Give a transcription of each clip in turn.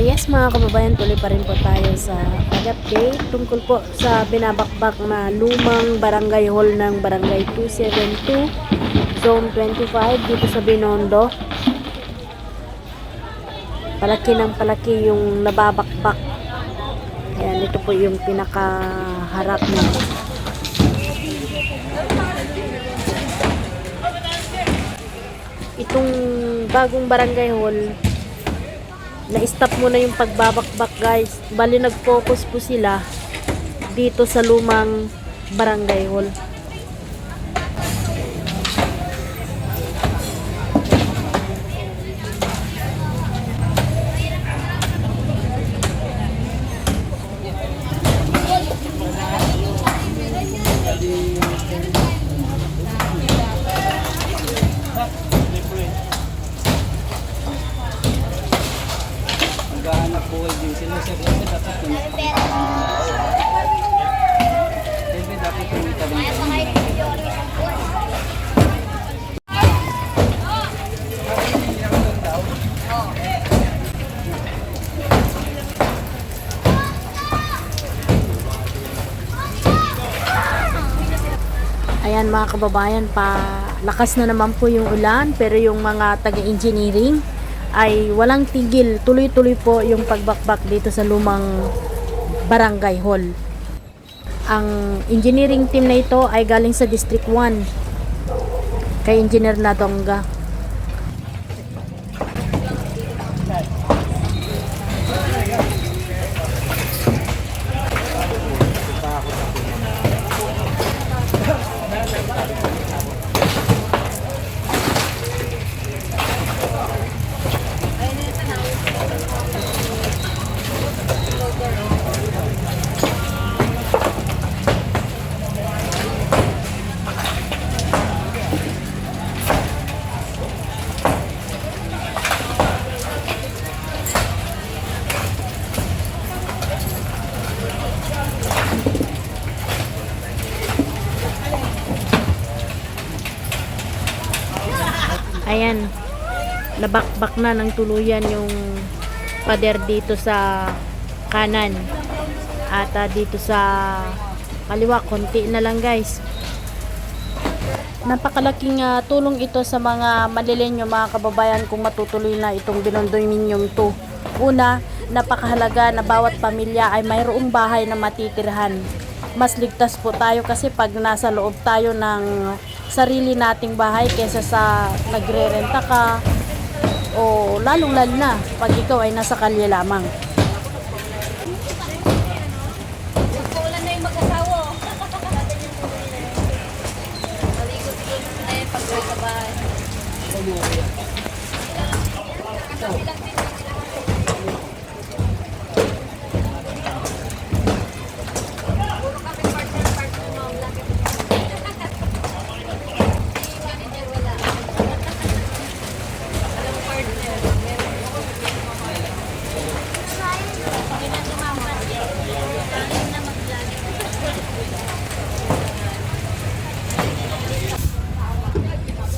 Yes mga kababayan, tuloy pa rin po tayo sa pag-update tungkol po sa binabakbak na lumang barangay hall ng Barangay 272 Zone 25 dito sa Binondo. Palaki ng palaki yung nababakbak. Ayan, ito po yung pinakaharap niya. Itong bagong barangay hall, na-stop muna yung pagbabakbak guys. Bali nag-focus po sila dito sa lumang barangay hall. Maghahanap po kayo din sila sir. Kasi dapat yung dapat yung itabang. Ayan mga kababayan, lakas na naman po yung ulan, pero yung mga taga-engineering ay walang tigil. Tuloy-tuloy po yung pagbakbak dito sa lumang barangay hall. Ang engineering team na ito ay galing sa District 1 kay Engineer Nadonga. Ayan, nabakbak na ng tuluyan yung pader dito sa kanan at dito sa kaliwa, konti na lang guys. Napakalaking tulong ito sa mga malilenyo mga kababayan kung matutuloy na itong Binondominyon 2. Una, napakahalaga na bawat pamilya ay mayroong bahay na matitirhan. Mas ligtas po tayo kasi pag nasa loob tayo ng sarili nating bahay kesa sa nagre-renta ka o lalong-lalo na pag ikaw ay nasa kalye lamang. Ulan na yung mag-asawa. Maligot-ligot na yung pag-uwi sa bahay.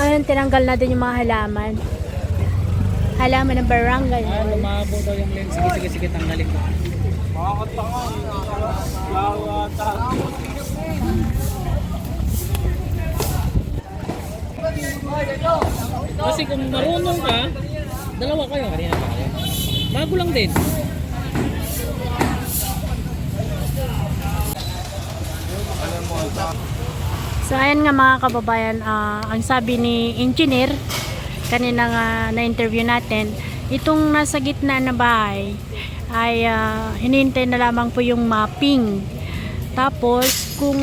Ayun, tinanggal natin yung mga halaman. Halaman ng barangay. Lumabo daw yung lens. Sige, tanggalin ko. Kasi kung marunong ka, dalawa kayo. Bago lang din. So ayan nga mga kababayan, ang sabi ni engineer kanina nga na-interview natin, itong nasa gitna na bahay ay hinihintay na lamang po yung mapping. Tapos kung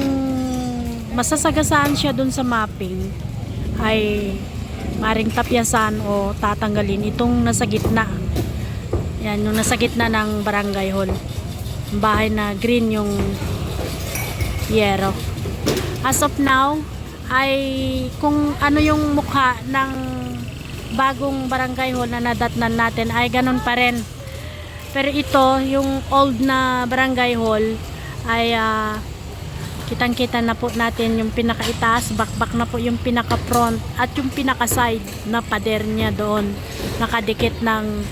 masasagasaan siya dun sa mapping ay maring tapyasan o tatanggalin itong nasa gitna. Yan, yung nasa gitna ng barangay hall. Bahay na green yung yero. As of now, ay kung ano yung mukha ng bagong barangay hall na nadatnan natin ay ganun pa rin. Pero ito, yung old na barangay hall ay kitang-kita na po natin yung pinakaitaas, bakbak na po yung pinaka-front at yung pinaka-side na pader niya doon, nakadikit ng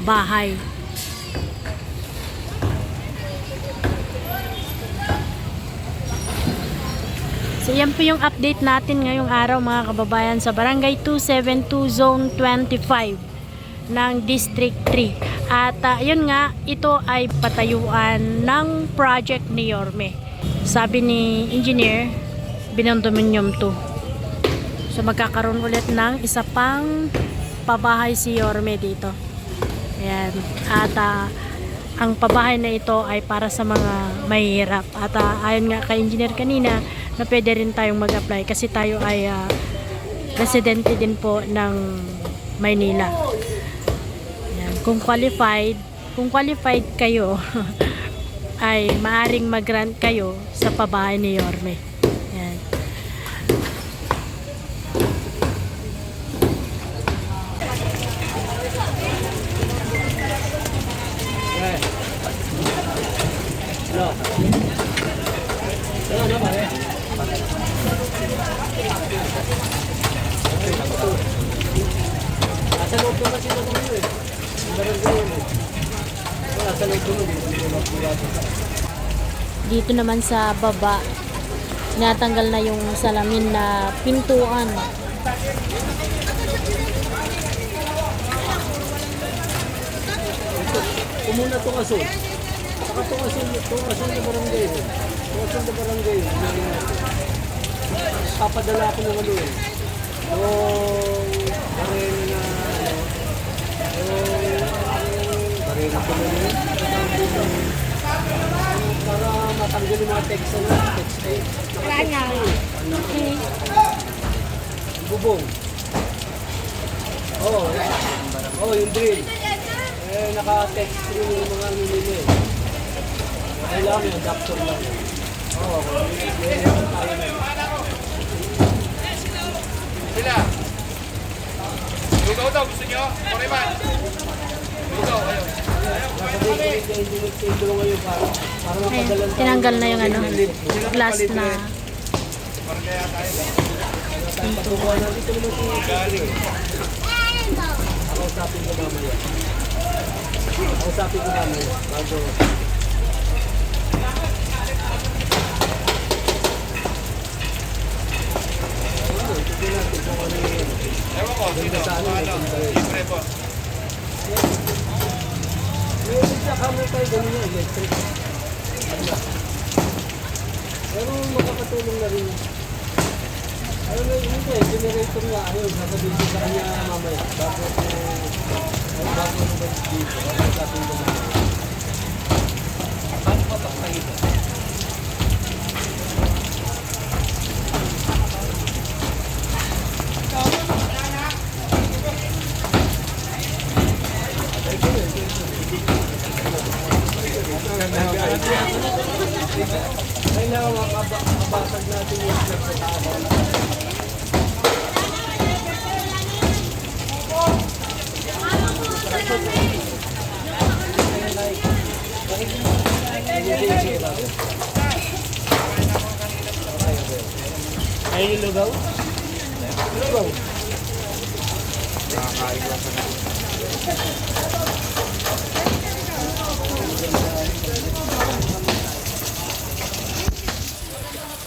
bahay. So yan po yung update natin ngayong araw mga kababayan sa Barangay 272 Zone 25 ng District 3. At yun nga, ito ay patayuan ng project ni Yorme. Sabi ni engineer, binondominium 2. So magkakaroon ulit ng isa pang pabahay si Yorme dito. Ayan. At ang pabahay na ito ay para sa mga mahihirap. At ayon nga kay engineer kanina, na pwede rin tayong mag-apply kasi tayo ay residente din po ng Maynila. Ayan. Kung qualified kayo ay maaring mag-grant kayo sa pabahay ni Yorme. Ayan. Nasa loob naman sila dito eh. Nasa loob naman Dito naman sa baba, natanggal na yung salamin na pintuan. Umuna itong aso. Saka itong aso na barangay. Itong aso na barangay. Papadala ko ng ano eh. Yung barena na barena ko na yun. Para matanggal yung mga text na text eh. Wala nga. Bubong. Oo. Oo, yung drill. Naka-text rin yung mga nilili. Kailangan yung adapter lang. Oo. Sila. Lugaw daw, gusto nyo? Poriman. Lugaw, ayun. Ayun, tinanggal na yung ano, glass na Patubuhan natin ito naman si Galing. Kausapin ko mamaya. Bago. Ewan ko, sino? Libre po. Meron siya kami tayo ganun yung electric. Pero makakatulong na rin. Ano na yun eh, generator nga ayun, sasabihin ko sa kanya mamaya. Bago ko ba dito, sasabihin ko mamaya. Paano pa papahin? Kailangan makabasag natin yung step sa taas. Ayun yung lugaw? Lugaw. Nakakain lang sa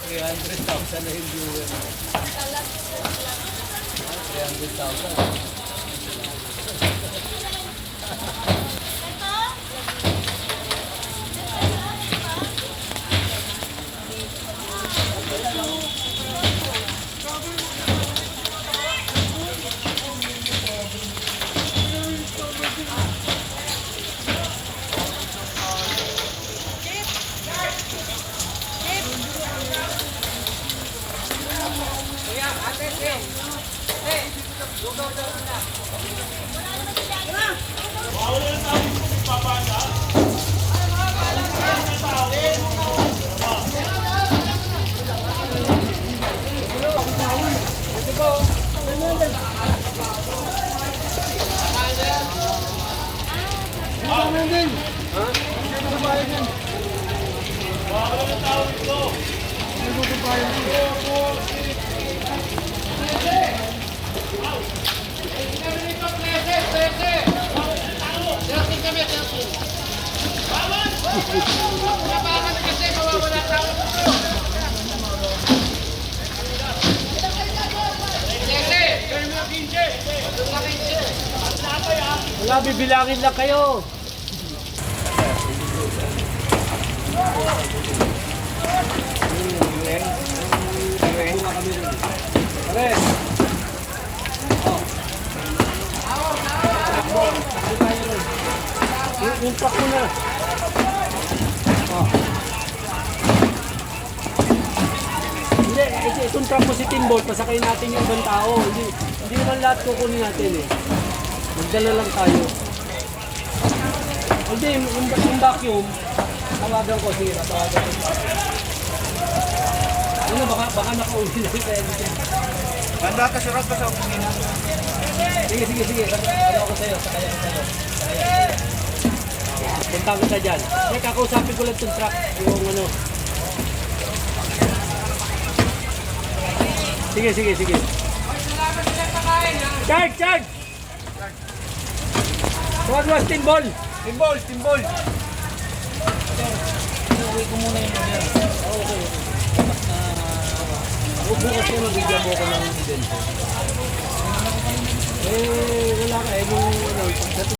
$300,000 na yung viewer. 300,000. Wala, bibilangin lang kayo. Pare. Yung truck mo na. Hindi, itong truck mo si Timbol, pasakay natin yung ibang tao. Hindi naman lahat kukunin natin eh. Magdala lang tayo. Hindi, yung vacuum, tawagan ko, sige, tawagan ko. Ano, baka nakauli lang tayo dito. Ganda ka surat pa sa opisina. Sige. Ano ako sa'yo, sakaya ko sa'yo. Punta ko sa dyan. Kaya kakausapin ko lang itong truck, yung ano. Sige. Charge! Tuwag-tuwag, Timbol! Timbol! Uwi ko muna yung order. Okay. Bukas ko mabigyan mo ko ng evidence. Wala ka. Nung